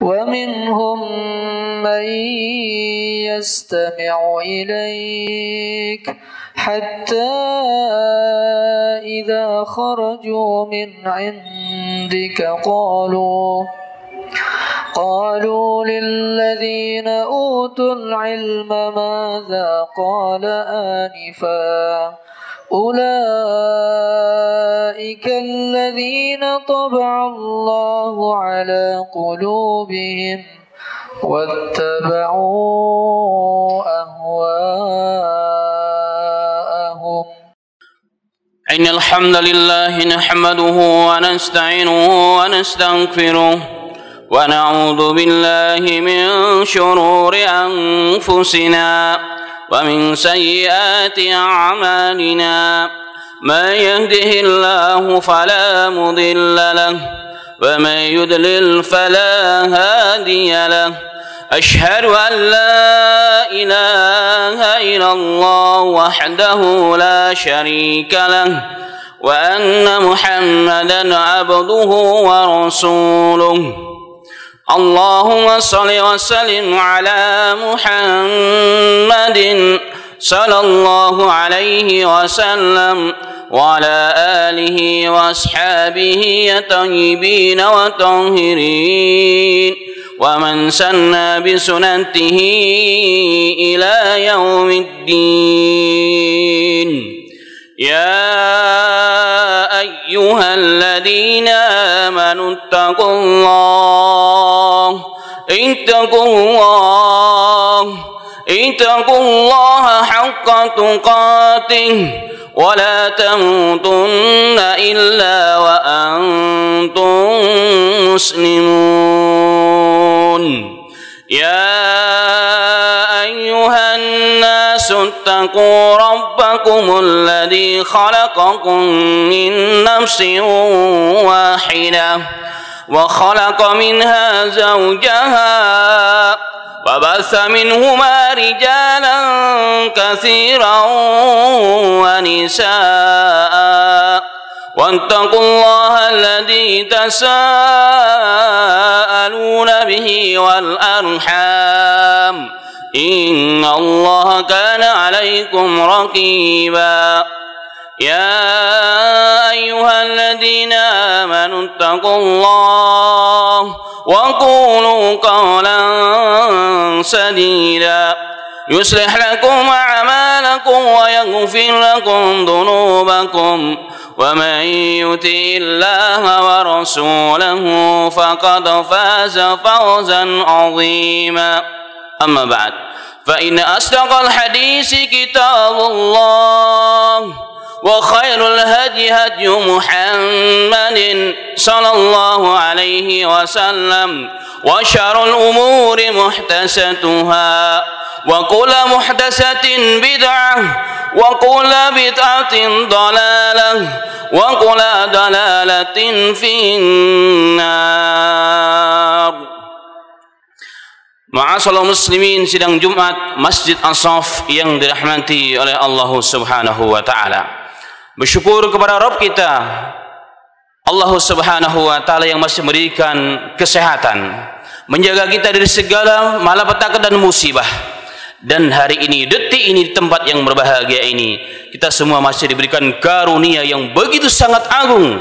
ومنهم من يستمع إليك حتى إذا خرجوا من عندك قالوا للذين أوتوا العلم ماذا قال آنفا أولئك الذين طبع الله على قلوبهم واتبعوا أهواءهم. إن الحمد لله نحمده ونستعينه ونستغفره ونعوذ بالله من شرور أنفسنا ومن سيئات أعمالنا. من يهده الله فلا مضل له ومن يضلل فلا هادي له. أشهد أن لا إله إلا الله وحده لا شريك له وأن محمدا عبده ورسوله. اللهم صل وسلم على محمد صلى الله عليه وسلم وعلى آله وأصحابه الطيبين والطاهرين ومن سن بسنته إلى يوم الدين. يا أيها الذين آمنوا اتقوا الله حق تقاته ولا تموتن إلا وأنتم مسلمون. يا أيها الناس اتقوا ربكم الذي خلقكم من نفس واحدة وخلق منها زوجها وبث منهما رجالا كثيرا ونساء واتقوا الله الذي تساءلون به والأرحام إن الله كان عليكم رقيبا. يا أيها الذين آمنوا اتقوا الله وقولوا قولا سديدا يصلح لكم أعمالكم ويغفر لكم ذنوبكم ومن يطع الله ورسوله فقد فاز فوزا عظيما. أما بعد فإن أصدق الحديث كتاب الله وخير الهدي هدي محمد صلى الله عليه وسلم وشر الأمور محدثاتها وكل محدثة بدعة وكل بدعة ضلالة وكل ضلالة في النار. Ma'asyiral muslimin, sidang Jumat Masjid As-Saff yang dirahmati oleh Allah Subhanahu wa taala. Bersyukur kepada Rabb kita Allah Subhanahu wa taala yang masih memberikan kesehatan, menjaga kita dari segala malapetaka dan musibah. Dan hari ini, detik ini, di tempat yang berbahagia ini, kita semua masih diberikan karunia yang begitu sangat agung,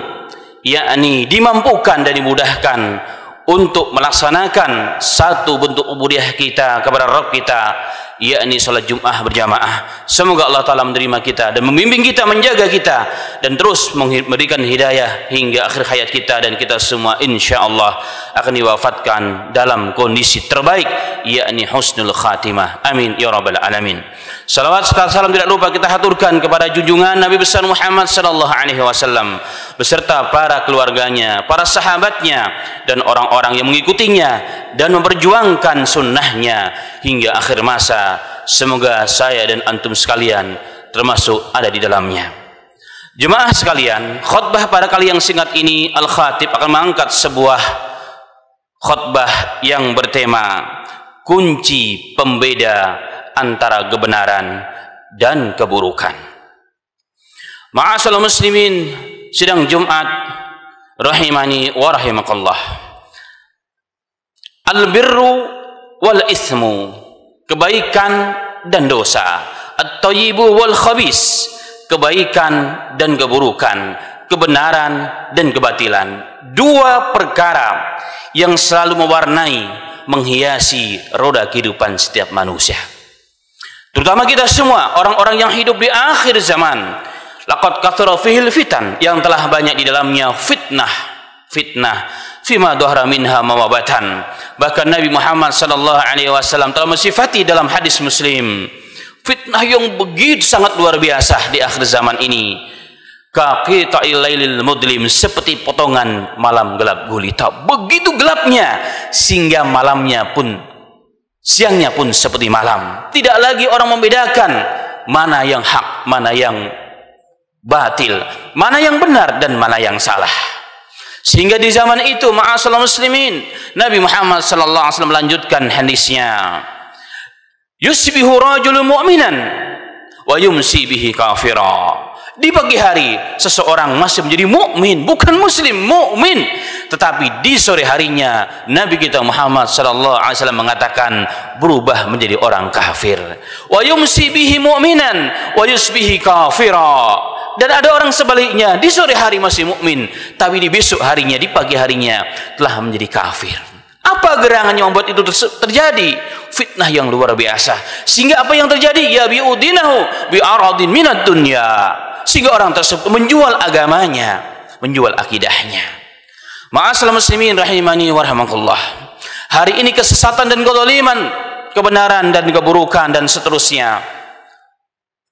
yakni dimampukan dan dimudahkan untuk melaksanakan satu bentuk ubudiyah kita kepada Rabb kita, yakni salat Jum'ah berjamaah. Semoga Allah Ta'ala menerima kita dan membimbing kita, menjaga kita, dan terus memberikan hidayah hingga akhir hayat kita, dan kita semua insya Allah akan diwafatkan dalam kondisi terbaik, yakni husnul khatimah. Amin ya rabbal alamin. Salawat serta salam tidak lupa kita haturkan kepada junjungan Nabi besar Muhammad sallallahu alaihi wasallam beserta para keluarganya, para sahabatnya, dan orang-orang yang mengikutinya dan memperjuangkan sunnahnya hingga akhir masa. Semoga saya dan antum sekalian termasuk ada di dalamnya. Jemaah sekalian, khutbah pada kali yang singkat ini Al-Khatib akan mengangkat sebuah khutbah yang bertema kunci pembeda antara kebenaran dan keburukan. Ma'asyiral muslimin, sidang Jumat rahimani wa rahimakallah. Al-birru wal ismu, kebaikan dan dosa. At-thayyibu wal khabis, kebaikan dan keburukan, kebenaran dan kebatilan. Dua perkara yang selalu mewarnai, menghiasi roda kehidupan setiap manusia, terutama kita semua orang-orang yang hidup di akhir zaman. Laqad kathura fihil fitan, yang telah banyak di dalamnya fitnah fima dhahara minha mawabatan. Bahkan Nabi Muhammad sallallahu alaihi wasallam telah mensifati dalam hadis Muslim fitnah yang begitu sangat luar biasa di akhir zaman ini. Kaqita'il lailil mudlim, seperti potongan malam gelap gulita, begitu gelapnya sehingga siangnya pun seperti malam. Tidak lagi orang membedakan mana yang hak, mana yang batil, mana yang benar dan mana yang salah. Sehingga di zaman itu, ma'asyiral muslimin, Nabi Muhammad sallallahu alaihi wasallam melanjutkan hadisnya, yusbihu rajulun mu'minan wa yumsi bihi kafira. Di pagi hari seseorang masih menjadi mukmin, bukan muslim, mukmin, tetapi di sore harinya Nabi kita Muhammad sallallahu alaihi wasallam mengatakan berubah menjadi orang kafir. Wa yumsi bihi mu'minan wa yusbihi kafira. Dan ada orang sebaliknya, di sore hari masih mukmin, tapi di besok harinya, di pagi harinya telah menjadi kafir. Apa gerangan yang membuat itu terjadi? Fitnah yang luar biasa. Sehingga apa yang terjadi? Ya bi'udinahu bi'aradin minad dunya. Sehingga orang tersebut menjual agamanya, menjual akidahnya. Ma'asyiral muslimin rahimani wa rahimakumullah. Hari ini kesesatan dan kezaliman, kebenaran dan keburukan dan seterusnya,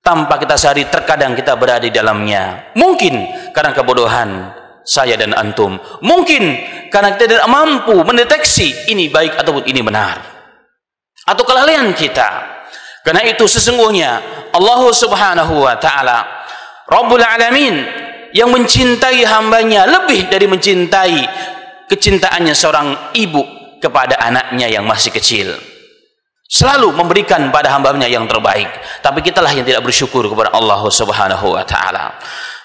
tanpa kita sadari terkadang kita berada di dalamnya. Mungkin karena kebodohan saya dan antum, mungkin karena kita tidak mampu mendeteksi ini baik ataupun ini benar, atau kelalaian kita. Karena itu sesungguhnya Allah subhanahu wa ta'ala Rabbul Alamin yang mencintai hambanya lebih dari mencintai kecintaannya seorang ibu kepada anaknya yang masih kecil. Selalu memberikan pada hambanya yang terbaik. Tapi kitalah yang tidak bersyukur kepada Allah subhanahu wa ta'ala.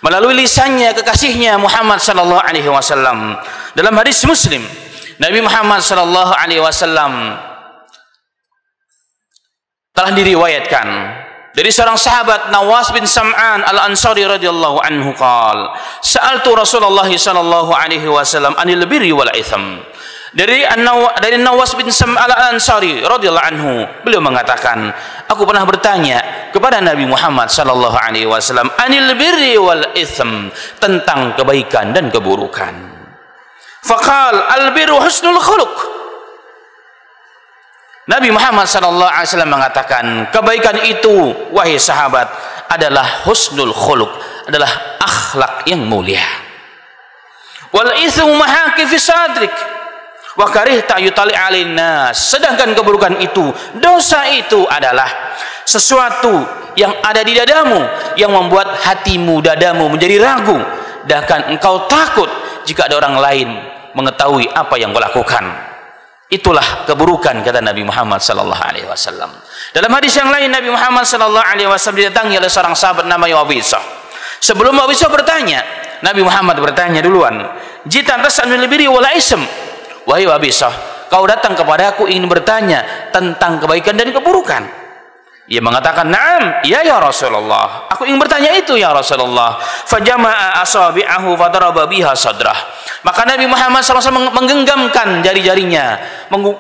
Melalui lisannya kekasihnya Muhammad sallallahu alaihi wasallam, dalam hadis Muslim, Nabi Muhammad sallallahu alaihi wasallam telah diriwayatkan dari seorang sahabat Nawas bin Sam'an al-Ansari radhiyallahu anhu qala sa'altu Rasulullah sallallahu alaihi wasallam anil birri wal itsam. Dari Nawas bin Sam'an al-Ansari radhiyallahu anhu, beliau mengatakan, aku pernah bertanya kepada Nabi Muhammad sallallahu alaihi wasallam anil birri wal itsam, tentang kebaikan dan keburukan. Faqal al-birru husnul khuluq. Nabi Muhammad sallallahu alaihi wasallam mengatakan, kebaikan itu wahai sahabat adalah husnul khuluq, adalah akhlak yang mulia. Wal itsmu mahaki fi sadrik wa karihta yutali alin nas. Sedangkan keburukan itu, dosa itu adalah sesuatu yang ada di dadamu, yang membuat hatimu, dadamu menjadi ragu, dan engkau takut jika ada orang lain mengetahui apa yang kau lakukan. Itulah keburukan, kata Nabi Muhammad sallallahu alaihi wasallam. Dalam hadis yang lain, Nabi Muhammad sallallahu alaihi wasallam didatangi oleh seorang sahabat namanya Wabisah. Sebelum Wabisah bertanya, Nabi Muhammad bertanya duluan, "Jita tas'alul birri wal ism." Wahai Wabisah, kau datang kepadaku ingin bertanya tentang kebaikan dan keburukan. Ia mengatakan, "Na'am, ya Rasulullah. Aku ingin bertanya itu ya Rasulullah." Fajama'a asabi'ahu fadaraba biha sadrah. Maka Nabi Muhammad SAW menggenggamkan jari-jarinya,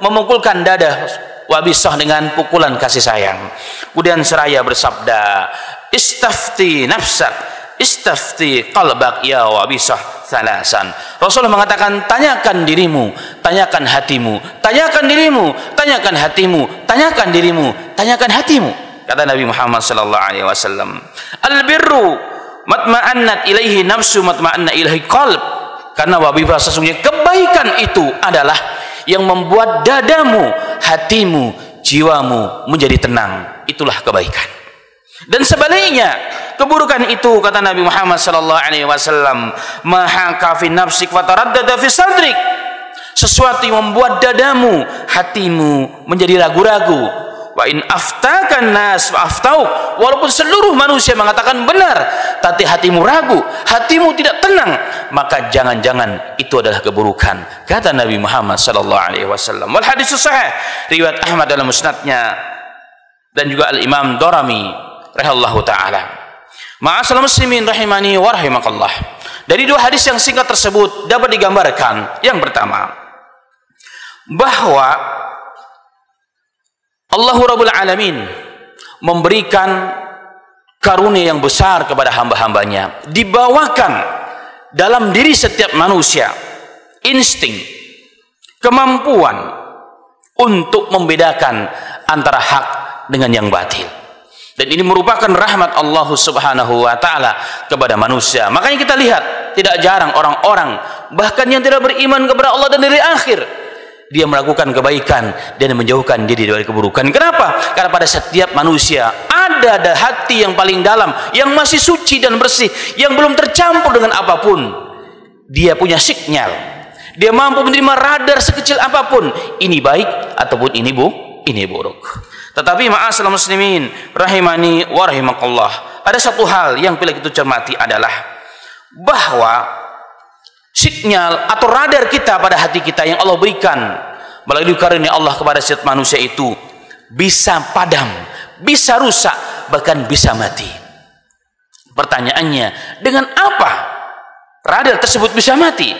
memukulkan dada Wabisah dengan pukulan kasih sayang. Kemudian seraya bersabda, "Istafti nafsak, istafti qalbak ya Wabisah salasan." Rasulullah mengatakan, tanyakan dirimu, tanyakan hatimu, tanyakan dirimu, tanyakan hatimu, tanyakan dirimu, tanyakan hatimu. Kata Nabi Muhammad sallallahu alaihi wasallam, "Al-birru matma'annat ilaihi nafsu matma'anna ilaihi qalb." Karena Wabisah sesungguhnya kebaikan itu adalah yang membuat dadamu, hatimu, jiwamu menjadi tenang. Itulah kebaikan. Dan sebaliknya, keburukan itu, kata Nabi Muhammad sallallahu alaihi wasallam, mahaka fi nafsik wa taraddada fi sadrik. Sesuatu yang membuat dadamu, hatimu menjadi ragu-ragu. Wa in aftakan nas wa aftauk, walaupun seluruh manusia mengatakan benar, tapi hatimu ragu, hatimu tidak tenang, maka jangan-jangan itu adalah keburukan, kata Nabi Muhammad sallallahu alaihi wasallam. Wal hadis sahih riwayat Ahmad dalam musnadnya dan juga Al Imam Darimi rahimahullahu taala. Ma'asal muslimin rahimani wa rahimakallah. Dari dua hadis yang singkat tersebut dapat digambarkan, yang pertama, bahwa Allah Rabbul Alamin memberikan karunia yang besar kepada hamba-hambanya. Dibawakan dalam diri setiap manusia insting, kemampuan untuk membedakan antara hak dengan yang batil. Dan ini merupakan rahmat Allah Subhanahu wa taala kepada manusia. Makanya kita lihat tidak jarang orang-orang bahkan yang tidak beriman kepada Allah dan hari akhir, dia melakukan kebaikan dan menjauhkan diri dari keburukan. Kenapa? Karena pada setiap manusia ada hati yang paling dalam, yang masih suci dan bersih, yang belum tercampur dengan apapun. Dia punya signal, dia mampu menerima radar sekecil apapun, ini baik ataupun ini buruk. Tetapi ma'asal muslimin rahimani wa rahimakallah, ada satu hal yang bila kita cermati adalah bahwa signal atau radar kita pada hati kita yang Allah berikan melalui karunia Allah kepada setiap manusia itu bisa padam, bisa rusak, bahkan bisa mati. Pertanyaannya, dengan apa radar tersebut bisa mati?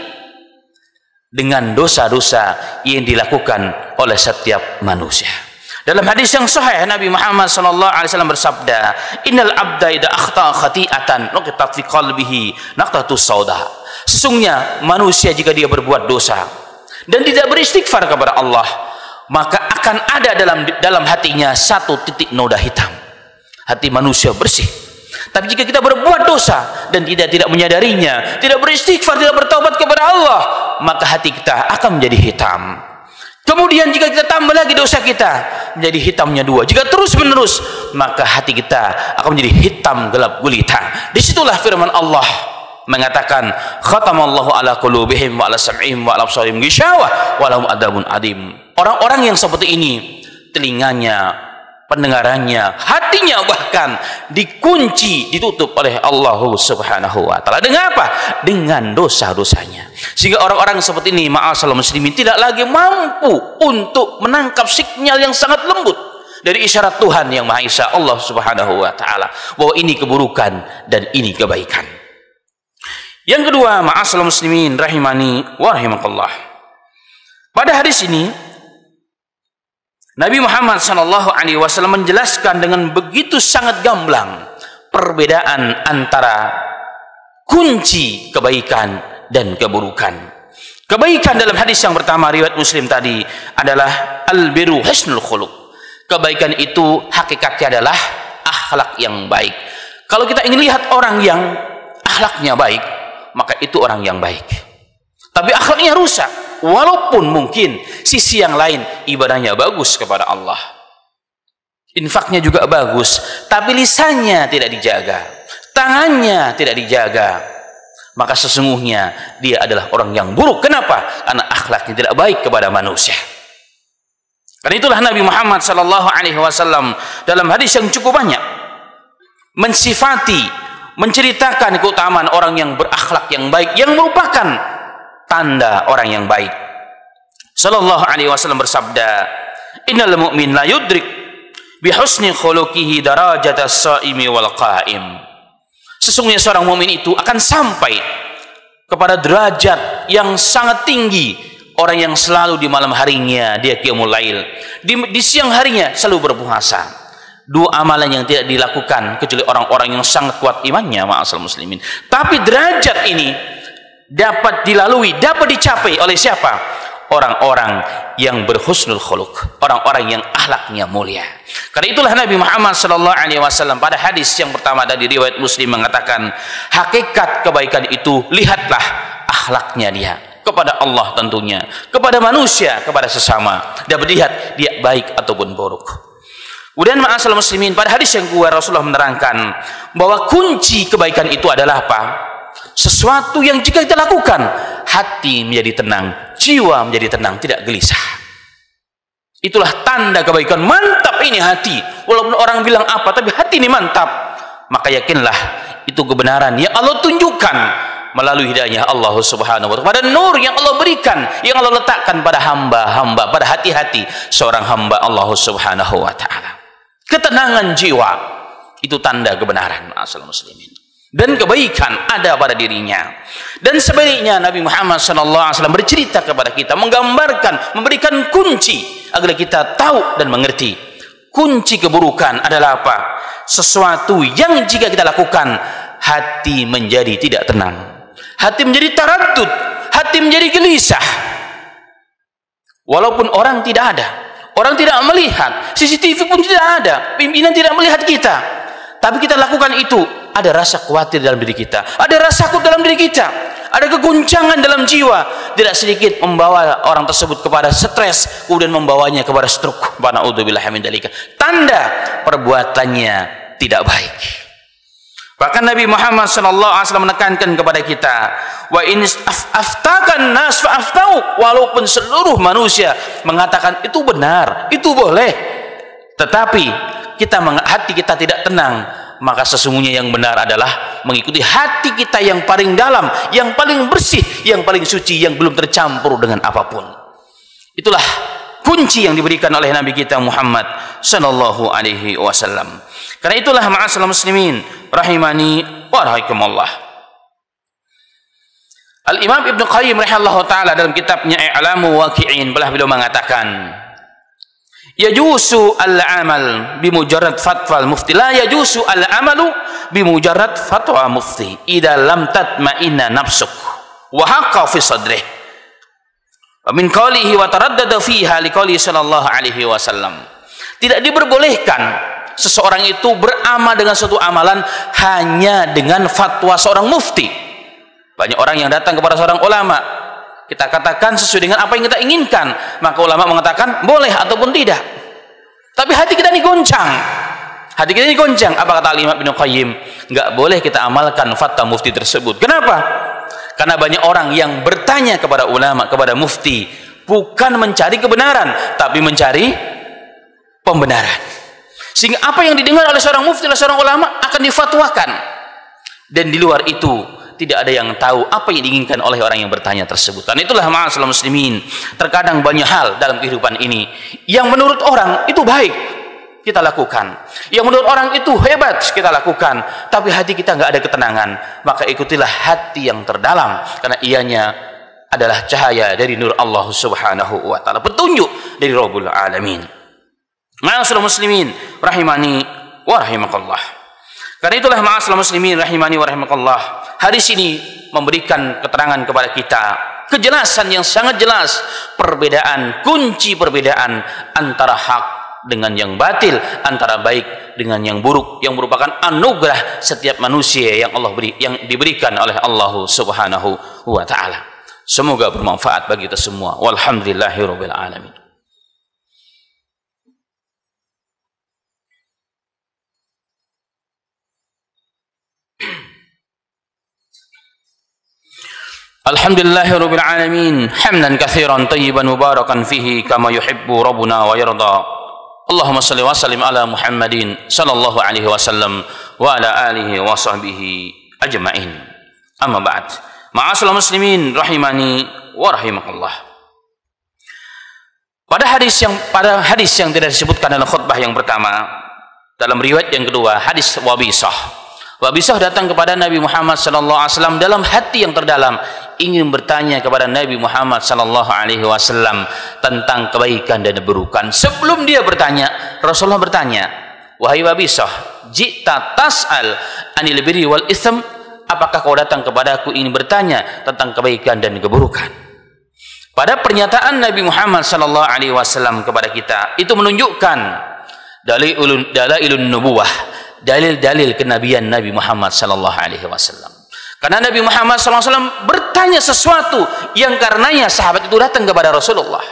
Dengan dosa-dosa yang dilakukan oleh setiap manusia. Dalam hadis yang sahih Nabi Muhammad sallallahu alaihi wasallam bersabda, "Innal abda idza akhta'a khati'atan nuqtat fi qalbihi naqtatus sauda." Sesungguhnya manusia jika dia berbuat dosa dan tidak beristighfar kepada Allah, maka akan ada dalam hatinya satu titik noda hitam. Hati manusia bersih. Tapi jika kita berbuat dosa dan tidak menyadarinya, tidak beristighfar, tidak bertaubat kepada Allah, maka hati kita akan menjadi hitam. Kemudian jika kita tambah lagi dosa kita, menjadi hitamnya dua. Jika terus menerus, maka hati kita akan menjadi hitam gelap gulita. Disitulah firman Allah mengatakan, khatamallahu ala qulubihim wa ala sam'ihim wa ala absarihim ghishawah wa lahum adzabun adim. Orang-orang yang seperti ini, telinganya, pendengarannya, hatinya bahkan dikunci, ditutup oleh Allah Subhanahu wa taala. Dengan apa? Dengan dosa-dosanya. Sehingga orang-orang seperti ini, ma'asal muslimin, tidak lagi mampu untuk menangkap sinyal yang sangat lembut dari isyarat Tuhan yang Maha Esa, Allah Subhanahu wa taala, bahwa ini keburukan dan ini kebaikan. Yang kedua, ma'asal muslimin rahimani wa rahimakallah. Pada hadis ini Nabi Muhammad SAW menjelaskan dengan begitu sangat gamblang perbedaan antara kunci kebaikan dan keburukan. Kebaikan dalam hadis yang pertama riwayat Muslim tadi adalah al-birru husnul khuluq. Kebaikan itu hakikatnya adalah akhlak yang baik. Kalau kita ingin lihat orang yang akhlaknya baik, maka itu orang yang baik. Tapi akhlaknya rusak, walaupun mungkin sisi yang lain ibadahnya bagus kepada Allah, infaknya juga bagus, tapi lisannya tidak dijaga, tangannya tidak dijaga, maka sesungguhnya dia adalah orang yang buruk. Kenapa? Karena akhlaknya tidak baik kepada manusia. Karena itulah Nabi Muhammad SAW dalam hadis yang cukup banyak mensifati, menceritakan keutamaan orang yang berakhlak yang baik, yang merupakan tanda orang yang baik. Sallallahu alaihi wasallam bersabda, "Innal mu'min la yudrik bi husni khuluqihi darajatas shaimi wal qa'im." Sesungguhnya seorang mukmin itu akan sampai kepada derajat yang sangat tinggi orang yang selalu di malam harinya dia qiyamul lail, di siang harinya selalu berpuasa. Dua amalan yang tidak dilakukan kecuali orang-orang yang sangat kuat imannya, ma'asal muslimin. Tapi derajat ini dapat dilalui, dapat dicapai oleh siapa? Orang-orang yang berhusnul khuluq, orang-orang yang akhlaknya mulia. Karena itulah Nabi Muhammad SAW pada hadis yang pertama dari riwayat Muslim mengatakan, hakikat kebaikan itu lihatlah akhlaknya dia kepada Allah, tentunya kepada manusia, kepada sesama, dapat lihat dia baik ataupun buruk. Kemudian ma'asal muslimin, pada hadis yang kedua Rasulullah menerangkan bahwa kunci kebaikan itu adalah apa? Sesuatu yang jika kita lakukan, hati menjadi tenang, jiwa menjadi tenang, tidak gelisah. Itulah tanda kebaikan. Mantap ini hati. Walaupun orang bilang apa, tapi hati ini mantap. Maka yakinlah itu kebenaran yang Allah tunjukkan melalui hidayah Allah Subhanahu wa ta'ala, pada nur yang Allah berikan, yang Allah letakkan pada hamba-hamba, pada hati-hati seorang hamba Allah Subhanahu wa ta'ala. Ketenangan jiwa itu tanda kebenaran, ma'asyiral muslimin, dan kebaikan ada pada dirinya. Dan sebaliknya Nabi Muhammad SAW bercerita kepada kita, menggambarkan, memberikan kunci agar kita tahu dan mengerti. Kunci keburukan adalah apa? Sesuatu yang jika kita lakukan, hati menjadi tidak tenang, hati menjadi taraddud, hati menjadi gelisah. Walaupun orang tidak ada, orang tidak melihat, CCTV pun tidak ada, pimpinan tidak melihat kita, tapi kita lakukan itu, ada rasa khawatir dalam diri kita, ada rasa takut dalam diri kita, ada keguncangan dalam jiwa, tidak sedikit membawa orang tersebut kepada stres, kemudian membawanya kepada stroke. Na'udzubillahi min dzalika. Tanda perbuatannya tidak baik. Bahkan Nabi Muhammad SAW menekankan kepada kita, wa in aftakan nas fa aftau, walaupun seluruh manusia mengatakan itu benar, itu boleh, tetapi hati kita tidak tenang, maka sesungguhnya yang benar adalah mengikuti hati kita yang paling dalam, yang paling bersih, yang paling suci, yang belum tercampur dengan apapun. Itulah kunci yang diberikan oleh Nabi kita Muhammad sallallahu alaihi wasallam. Karena itulah ma'asyiral muslimin rahimani wa rahimakumullah, Al-Imam Ibnu Qayyim rahimahullah taala dalam kitabnya I'lamu Waqi'in beliau mengatakan, yajusu al-amal bimujarrad fatwa al-mufti, la yajusu al-amalu bimujarrad fatwa mufti idza lam tatma'inna nafsuk wa haqqa fi sadrih wa min qawlihi wa taraddada fiha liqawli sallallahu alaihi wasallam. Tidak diperbolehkan seseorang itu beramal dengan suatu amalan hanya dengan fatwa seorang mufti. Banyak orang yang datang kepada seorang ulama, kita katakan sesuai dengan apa yang kita inginkan, maka ulama mengatakan boleh ataupun tidak. Tapi hati kita ini goncang. Hati kita ini goncang. Apa kata Imam Ibnu Qayyim? Enggak boleh kita amalkan fatwa mufti tersebut. Kenapa? Karena banyak orang yang bertanya kepada ulama, kepada mufti, bukan mencari kebenaran, tapi mencari pembenaran. Sehingga apa yang didengar oleh seorang mufti, oleh seorang ulama akan difatwakan. Dan di luar itu tidak ada yang tahu apa yang diinginkan oleh orang yang bertanya tersebut. Dan itulah ma'asyiral muslimin, terkadang banyak hal dalam kehidupan ini yang menurut orang itu baik kita lakukan, yang menurut orang itu hebat kita lakukan, tapi hati kita nggak ada ketenangan. Maka ikutilah hati yang terdalam, karena ianya adalah cahaya dari nur Allah Subhanahu wa ta'ala, petunjuk dari Rabbul Alamin. Ma'asyiral muslimin rahimani wa rahimakallah. Karena itulah ma'asyiral muslimin rahimani wa rahimakallah, hadis ini memberikan keterangan kepada kita, kejelasan yang sangat jelas, perbedaan, kunci perbedaan antara hak dengan yang batil, antara baik dengan yang buruk, yang merupakan anugerah setiap manusia yang yang diberikan oleh Allah Subhanahu wa ta'ala. Semoga bermanfaat bagi kita semua. Walhamdulillahirabbil alamin. Alhamdulillahirabbil alamin, hamdan katsiran tayyiban mubarakan fihi kama yuhibbu rabbuna wa yarda. Allahumma shalli wa sallim ala Muhammadin sallallahu alaihi wasallam wa ala alihi wa sahbihi ajma'in. Amma ba'd. Ma'asyiral muslimin rahimani wa rahimakallah. Pada hadis yang tidak disebutkan dalam khutbah yang pertama, dalam riwayat yang kedua, hadis Wabisah. Wabisah datang kepada Nabi Muhammad sallallahu alaihi wasallam dalam hati yang terdalam, ingin bertanya kepada Nabi Muhammad sallallahu alaihi wasallam tentang kebaikan dan keburukan. Sebelum dia bertanya, Rasulullah bertanya, wahai Wabisah, jita tas'al anil birri wal itsm, apakah kau datang kepadaku ingin bertanya tentang kebaikan dan keburukan? Pada pernyataan Nabi Muhammad sallallahu alaihi wasallam kepada kita, itu menunjukkan dalailun nubuwah, dalil-dalil kenabian Nabi Muhammad sallallahu alaihi wasallam. Karena Nabi Muhammad sallallahu alaihi wasallam bertanya sesuatu yang karenanya sahabat itu datang kepada Rasulullah.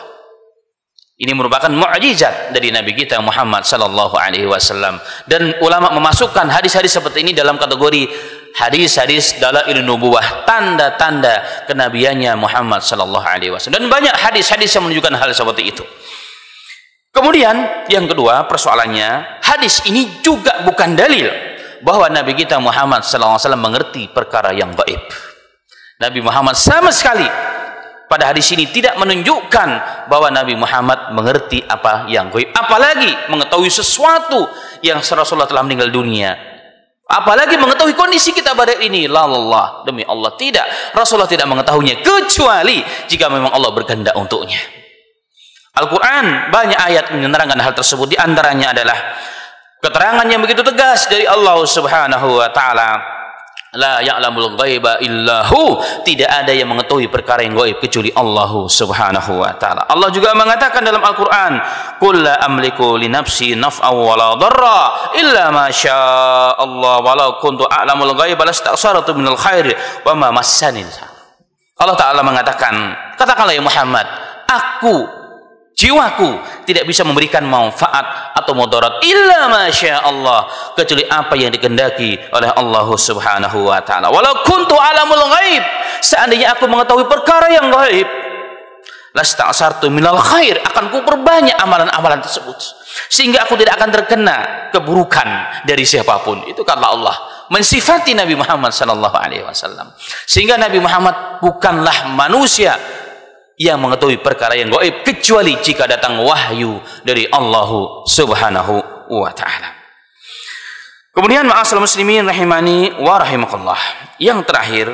Ini merupakan mukjizat dari Nabi kita Muhammad sallallahu alaihi wasallam, dan ulama memasukkan hadis-hadis seperti ini dalam kategori hadis-hadis dalailun nubuwah, tanda-tanda kenabiannya Muhammad sallallahu alaihi wasallam. Dan banyak hadis-hadis yang menunjukkan hal seperti itu. Kemudian yang kedua persoalannya, hadis ini juga bukan dalil bahwa Nabi kita Muhammad SAW mengerti perkara yang gaib. Nabi Muhammad sama sekali pada hadis ini tidak menunjukkan bahwa Nabi Muhammad mengerti apa yang gaib, apalagi mengetahui sesuatu yang Rasulullah telah meninggal dunia, apalagi mengetahui kondisi kita pada ini. La Allah, demi Allah tidak, Rasulullah tidak mengetahuinya kecuali jika memang Allah berkehendak untuknya. Al-Quran banyak ayat menerangkan hal tersebut, di antaranya adalah keterangan yang begitu tegas dari Allah Subhanahu wa taala, la ya'lamul ghaiba illahu, tidak ada yang mengetahui perkara yang gaib kecuali Allah Subhanahu wa taala. Allah juga mengatakan dalam Al-Qur'an, qul la amliku li nafsi naf'an wa la darra illa ma syaa Allah wa law kuntu a'lamul ghaiba lastaksartu minal khair wa ma massani. Allah taala mengatakan, katakanlah ya Muhammad, jiwaku tidak bisa memberikan manfaat atau mudarat illa masya Allah, kecuali apa yang dikehendaki oleh Allah Subhanahu wa taala. Walau kuntu alamul ghaib, seandainya aku mengetahui perkara yang gaib, lastaksartu minal khair, akan ku perbanyak amalan-amalan tersebut sehingga aku tidak akan terkena keburukan dari siapapun. Itu kata Allah mensifati Nabi Muhammad sallallahu alaihi wasallam, sehingga Nabi Muhammad bukanlah manusia yang mengetahui perkara yang gaib kecuali jika datang wahyu dari Allah Subhanahu wa taala. Kemudian ma'asal muslimin rahimani wa rahimakallah, yang terakhir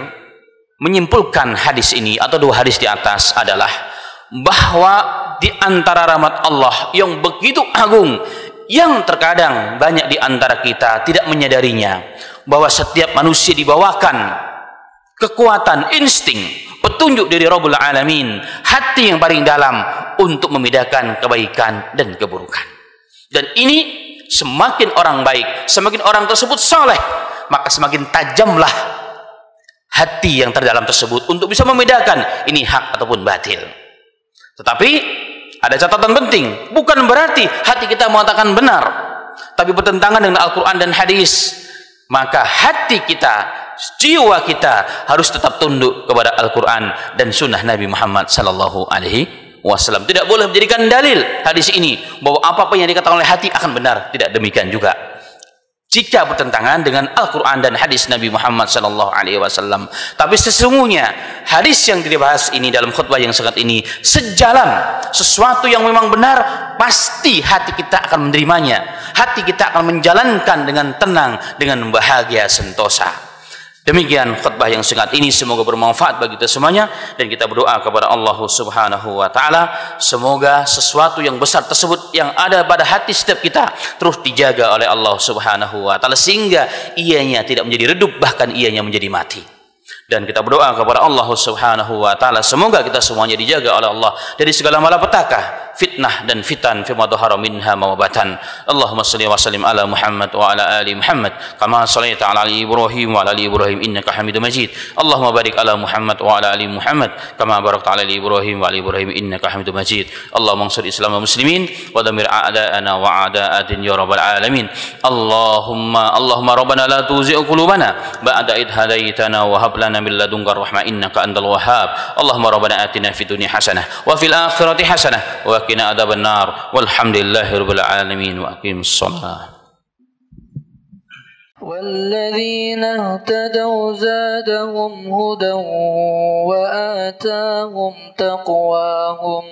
menyimpulkan hadis ini atau dua hadis di atas adalah bahwa di antara rahmat Allah yang begitu agung yang terkadang banyak di antara kita tidak menyadarinya, bahwa setiap manusia dibawakan kekuatan insting, petunjuk dari Rabbul Alamin, hati yang paling dalam untuk membedakan kebaikan dan keburukan. Dan ini semakin orang baik, semakin orang tersebut saleh, maka semakin tajamlah hati yang terdalam tersebut untuk bisa membedakan ini hak ataupun batil. Tetapi ada catatan penting, bukan berarti hati kita mengatakan benar tapi bertentangan dengan Al-Quran dan hadis. Maka hati kita, jiwa kita harus tetap tunduk kepada Al-Quran dan sunnah Nabi Muhammad sallallahu alaihi wasallam. Tidak boleh menjadikan dalil hadis ini bahwa apa yang dikatakan oleh hati akan benar. Tidak demikian juga jika bertentangan dengan Al-Quran dan hadis Nabi Muhammad sallallahu alaihi wasallam. Tapi sesungguhnya hadis yang dibahas ini dalam khutbah yang sangat ini sejalan, sesuatu yang memang benar, pasti hati kita akan menerimanya, hati kita akan menjalankan dengan tenang, dengan bahagia sentosa. Demikian khutbah yang singkat ini, semoga bermanfaat bagi kita semuanya, dan kita berdoa kepada Allah Subhanahu wa taala semoga sesuatu yang besar tersebut yang ada pada hati setiap kita terus dijaga oleh Allah Subhanahu wa taala sehingga ianya tidak menjadi redup, bahkan ianya menjadi mati. Dan kita berdoa kepada Allah Subhanahu wa taala semoga kita semuanya dijaga oleh Allah dari segala malapetaka, fitnah dan fitan fi ma dhahara minha ma batan. Allahumma shalli wa sallim ala Muhammad wa ala ali Muhammad kama shallaita ala ali Ibrahim wa ala ali Ibrahim innaka Hamidum Majid. Allahumma barik ala Muhammad wa ala ali Muhammad kama barakta ala ali Ibrahim wa ali Ibrahim innaka Hamidum Majid. Allahumma ansur Islam wa muslimin wa damir a'da'ana wa a'da'atin ya rabbal alamin. Allahumma rabbana la tuzigh qulubana ba'da idh hadaitana wa hab lana min ladunka rahmah innaka antal wahhab. Allahumma rabbana atina fid dunya hasanah wa fil akhirati hasanah wa qina adzaban nar. Walhamdulillahi rabbil alamin wa aqimus shalah. والذين اهتدوا زادهم هدى وآتاهم تقواهم